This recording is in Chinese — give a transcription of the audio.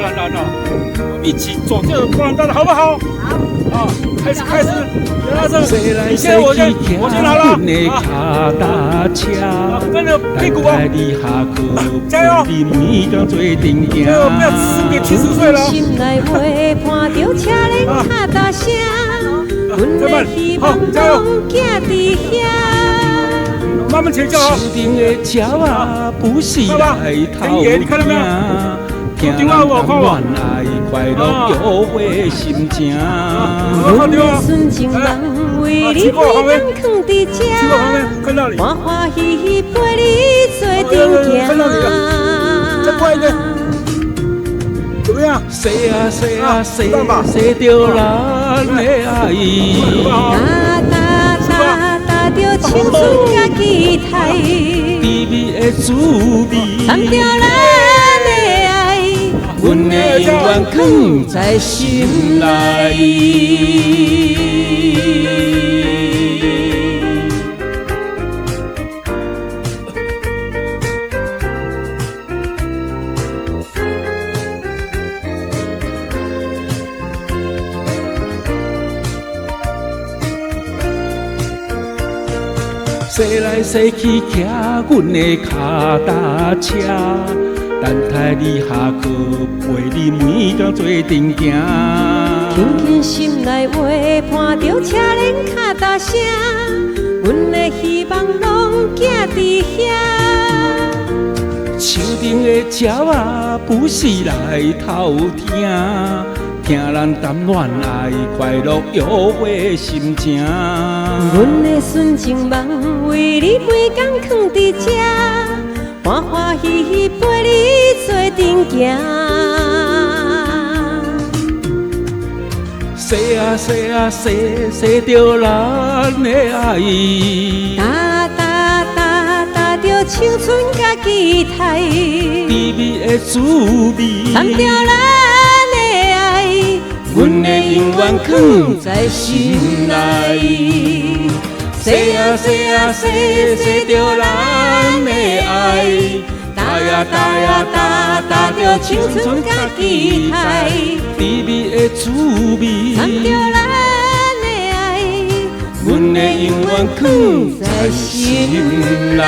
波兰蛋哦，一起做这个波兰蛋好不好？好。啊，开始，袁老师，你先，我先好了。啊，跟着屁股哦，加油！加油，不要10点70岁了。再慢，好，加油！慢慢前脚啊！爸爸，跟爷，你看到没有？电话我看我。快乐又会心情。孙情人为你花甘藏伫这，欢欢喜喜陪你做阵行。再快一点，怎么样？洗啊洗啊洗，洗掉咱的爱。打着青春甲期待，甜蜜的滋味。参着咱的爱。阮的永远藏在心内。洗来洗去，骑阮的脚踏车。等待你下课，陪你每天做阵行。轻轻心内话，伴着车轮脚踏声，阮的希望拢寄伫遐。树顶的鸟仔不时来偷听，听咱谈恋爱，快乐又会心情。阮的纯情梦，为你每天藏伫这。欢欢喜喜陪你做阵行，洗啊洗啊洗，洗着咱的爱。打着青春甲期待，甜蜜的滋味。参着咱的爱，阮的永远藏在心内。洗啊洗啊洗，洗着咱的爱，打着青春甲期待，甜蜜的滋味。参着咱的爱，阮的永远藏在心内。